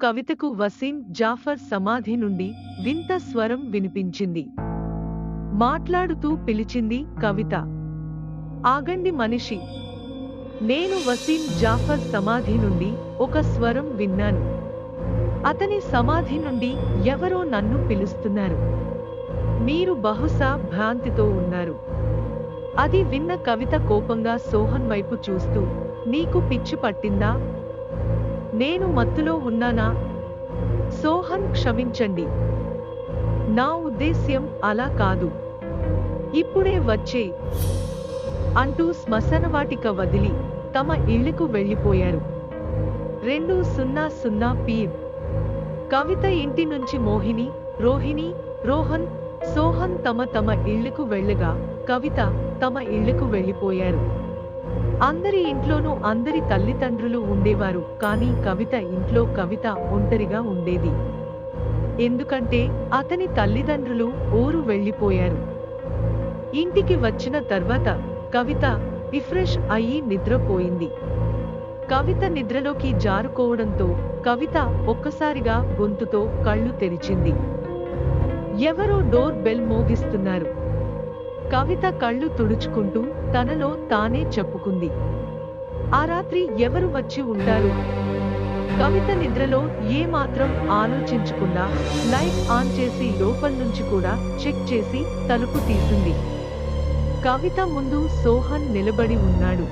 కవితకు వసీం జాఫర్ సమాధి నుండి వింత స్వరం వినిపించింది. మాట్లాడుతూ పిలిచింది కవిత. ఆగండి మనిషి! నేను వసీం జాఫర్ సమాధి నుండి ఒక స్వరం విన్నాను. అతని సమాధి నుండి ఎవరో నన్ను పిలుస్తున్నారు. మీరు బహుశా భ్రాంతితో ఉన్నారు. అది విన్న కవిత కోపంగా సోహన్ వైపు చూస్తూ, నీకు పిచ్చి పట్టిందా? నేను మత్తులో ఉన్నానా? సోహన్, క్షమించండి. నా ఉద్దేశ్యం అలా కాదు. ఇప్పుడే వచ్చే అంటూ శ్మశానవాటిక వదిలి తమ ఇళ్లకు వెళ్లిపోయారు. 200 PM. కవిత ఇంటి నుంచి మోహిని, రోహిణి, రోహన్, సోహన్ తమ ఇళ్లకు వెళ్ళగా కవిత తమ ఇళ్లకు వెళ్లిపోయారు. అందరి ఇంట్లోనూ అందరి తల్లిదండ్రులు ఉండేవారు. కానీ కవిత ఇంట్లో కవిత ఒంటరిగా ఉండేది. ఎందుకంటే అతని తల్లిదండ్రులు ఊరు వెళ్లిపోయారు. ఇంటికి వచ్చిన తర్వాత కవిత రిఫ్రెష్ అయ్యి నిద్రపోయింది. కవిత నిద్రలోకి జారుకోవడంతో కవిత ఒక్కసారిగా గొంతుతో కళ్ళు తెరిచింది. ఎవరో డోర్ బెల్ మోగిస్తున్నారు. కవిత కళ్ళు తుడుచుకుంటూ తనలో తానే చెప్పుకుంది, ఆ రాత్రి ఎవరు వచ్చి ఉంటారు? కవిత నిద్రలో ఏమాత్రం ఆలోచించకుండా లైట్ ఆన్ చేసి లోపల నుంచి కూడా చెక్ చేసి తలుపు తీసింది. కవిత ముందు సోహన్ నిలబడి ఉన్నాడు.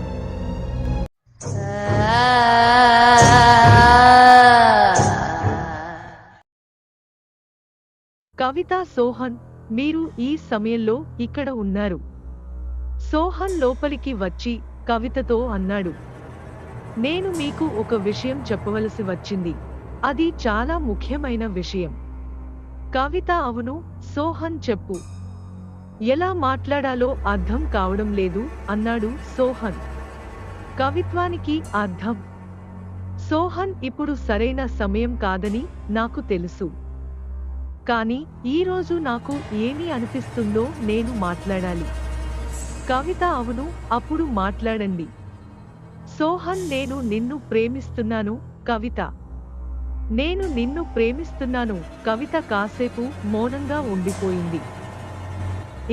కవిత, సోహన్, మీరు ఈ సమయంలో ఇక్కడ ఉన్నారు. సోహన్ లోపలికి వచ్చి కవితతో అన్నాడు, నేను మీకు ఒక విషయం చెప్పవలసి వచ్చింది. అది చాలా ముఖ్యమైన విషయం. కవిత, అవును సోహన్, చెప్పు. ఎలా మాట్లాడాలో అర్థం కావడం లేదు అన్నాడు సోహన్. కవిత్వానికి అర్థం. సోహన్, ఇప్పుడు సరైన సమయం కాదని నాకు తెలుసు. కానీ ఈరోజు నాకు ఏమి అనిపిస్తుందో నేను మాట్లాడాలి. కవిత, అవును, అప్పుడు మాట్లాడండి. సోహన్, నేను నిన్ను ప్రేమిస్తున్నాను. కవిత, నేను నిన్ను ప్రేమిస్తున్నాను. కవిత కాసేపు మౌనంగా ఉండిపోయింది.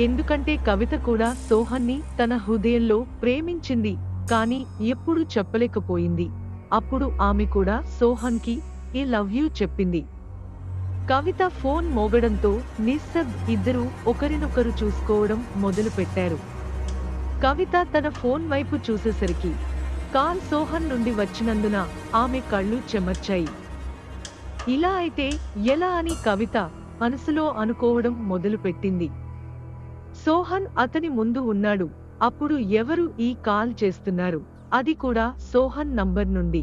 ఎందుకంటే కవిత కూడా సోహన్ని తన హృదయంలో ప్రేమించింది, కానీ ఎప్పుడు చెప్పలేకపోయింది. అప్పుడు ఆమె కూడా సోహన్కి ఐ లవ్ యూ చెప్పింది. కవిత ఫోన్ మోగడంతో నిస్సబ్ ఇద్దరూ ఒకరినొకరు చూసుకోవడం మొదలుపెట్టారు. కవిత తన ఫోన్ వైపు చూసేసరికి కాల్ సోహన్ నుండి వచ్చినందున ఆమె కళ్ళు చెమర్చాయి. ఇలా అయితే ఎలా అని కవిత మనసులో అనుకోవడం మొదలుపెట్టింది. సోహన్ అతని ముందు ఉన్నాడు. అప్పుడు ఎవరు ఈ కాల్ చేస్తున్నారు? అది కూడా సోహన్ నంబర్ నుండి.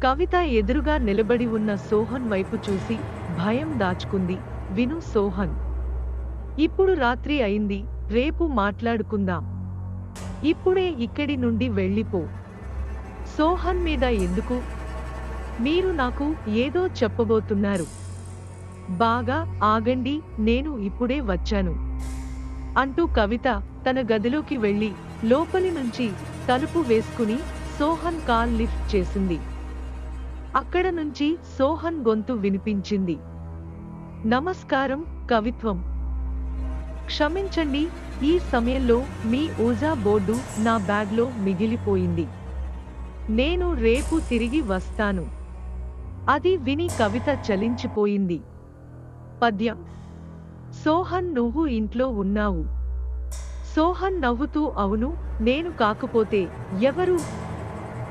కవిత ఎదురుగా నిలబడి ఉన్న సోహన్ వైపు చూసి భయం దాచుకుంది. విను సోహన్, ఇప్పుడు రాత్రి అయింది. రేపు మాట్లాడుకుందాం. ఇప్పుడే ఇక్కడి నుండి వెళ్ళిపో. సోహన్ మీద ఎందుకు? మీరు నాకు ఏదో చెప్పబోతున్నారు. బాగా ఆగండి, నేను ఇప్పుడే వచ్చాను అంటూ కవిత తన గదిలోకి వెళ్లి లోపలి నుంచి తలుపు వేసుకుని సోహన్ కాల్ లిఫ్ట్ చేసింది. అక్కడ నుంచి సోహన్ గొంతు వినిపించింది. నమస్కారం కవిత్వం. క్షమించండి, ఈ సమయంలో మీ ఊజా బోర్డు నా బ్యాగ్లో మిగిలిపోయింది. నేను రేపు తిరిగి వస్తాను. అది విని కవిత చలించిపోయింది. పద్యం. సోహన్, నువ్వు ఇంట్లో ఉన్నావు. సోహన్ నవ్వుతూ, అవును, నేను కాకపోతే ఎవరు?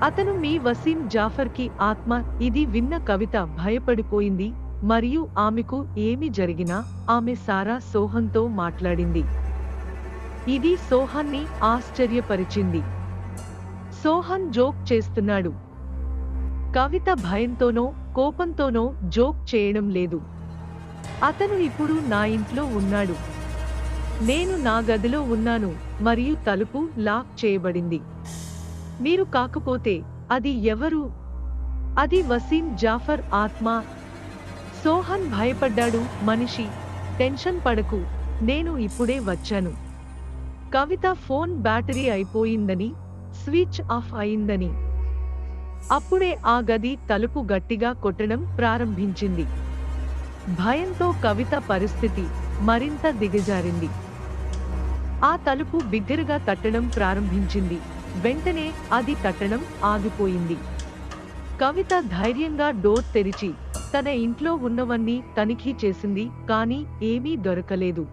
అతను మీ వసీం జాఫర్కి ఆత్మ. ఇది విన్న కవిత భయపడిపోయింది. మరియు ఆమెకు ఏమి జరిగినా ఆమె సారా సోహన్తో మాట్లాడింది. ఇది సోహన్ని ఆశ్చర్యపరిచింది. సోహన్ జోక్ చేస్తున్నాడు. కవిత భయంతోనో కోపంతోనో జోక్ చేయడం లేదు. అతను ఇప్పుడు నా ఇంట్లో ఉన్నాడు. నేను నా గదిలో ఉన్నాను మరియు తలుపు లాక్ చేయబడింది. మీరు కాకపోతే అది ఎవరు? అది వసీం జాఫర్ ఆత్మ. సోహన్ భయపడ్డాడు. మనిషి, టెన్షన్ పడకు, నేను ఇప్పుడే వచ్చాను. కవిత ఫోన్ బ్యాటరీ అయిపోయిందని, స్విచ్ ఆఫ్ అయిందని. అప్పుడే ఆ గది తలుపు గట్టిగా కొట్టడం ప్రారంభించింది. భయంతో కవిత పరిస్థితి మరింత దిగజారింది. ఆ తలుపు బిగ్గరగా తట్టడం ప్రారంభించింది. వెంటనే అది తట్టడం ఆగిపోయింది. కవిత ధైర్యంగా డోర్ తెరిచి తన ఇంట్లో ఉన్నవన్నీ తనిఖీ చేసింది, కానీ ఏమీ దొరకలేదు.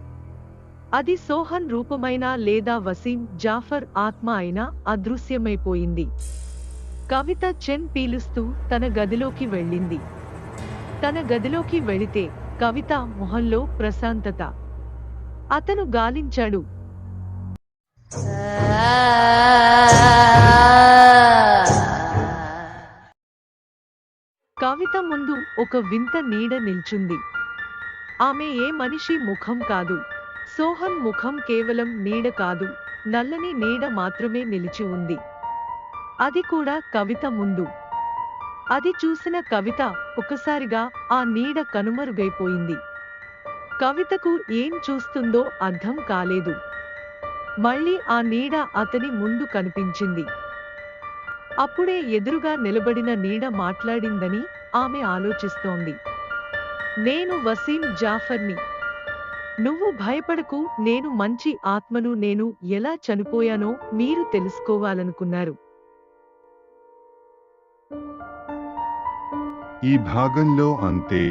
అది సోహన్ రూపమైనా లేదా వసీం జాఫర్ ఆత్మ అయినా అదృశ్యమైపోయింది. కవిత చెన్ పీలుస్తూ తన గదిలోకి వెళ్ళింది. తన గదిలోకి వెళితే కవిత మొహంలో ప్రశాంతత. అతను గాలించాడు. కవిత ముందు ఒక వింత నీడ నిల్చుంది. ఆమె ఏ మనిషి ముఖం కాదు. సోహన్ ముఖం కేవలం నీడ కాదు, నల్లని నీడ మాత్రమే నిలిచి ఉంది. అది కూడా కవిత ముందు. అది చూసిన కవిత ఒక్కసారిగా ఆ నీడ కనుమరుగైపోయింది. కవితకు ఏం చూస్తుందో అర్థం కాలేదు. మళ్ళీ ఆ నీడ అతని ముందు కనిపించింది. అప్పుడే ఎదురుగా నిలబడిన నీడ మాట్లాడిందని ఆమె ఆలోచిస్తోంది. నేను వసీం జాఫర్ని. నువ్వు భయపడకు, నేను మంచి ఆత్మను. నేను ఎలా చనిపోయానో మీరు తెలుసుకోవాలనుకున్నారు. ఈ భాగంలో అంతే.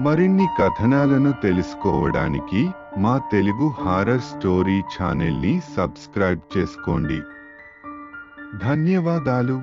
మరిన్ని కథనాలను తెలుసుకోవడానికి మా తెలుగు హారర్ స్టోరీ ఛానల్ని సబ్స్క్రైబ్ చేసుకోండి. ధన్యవాదాలు.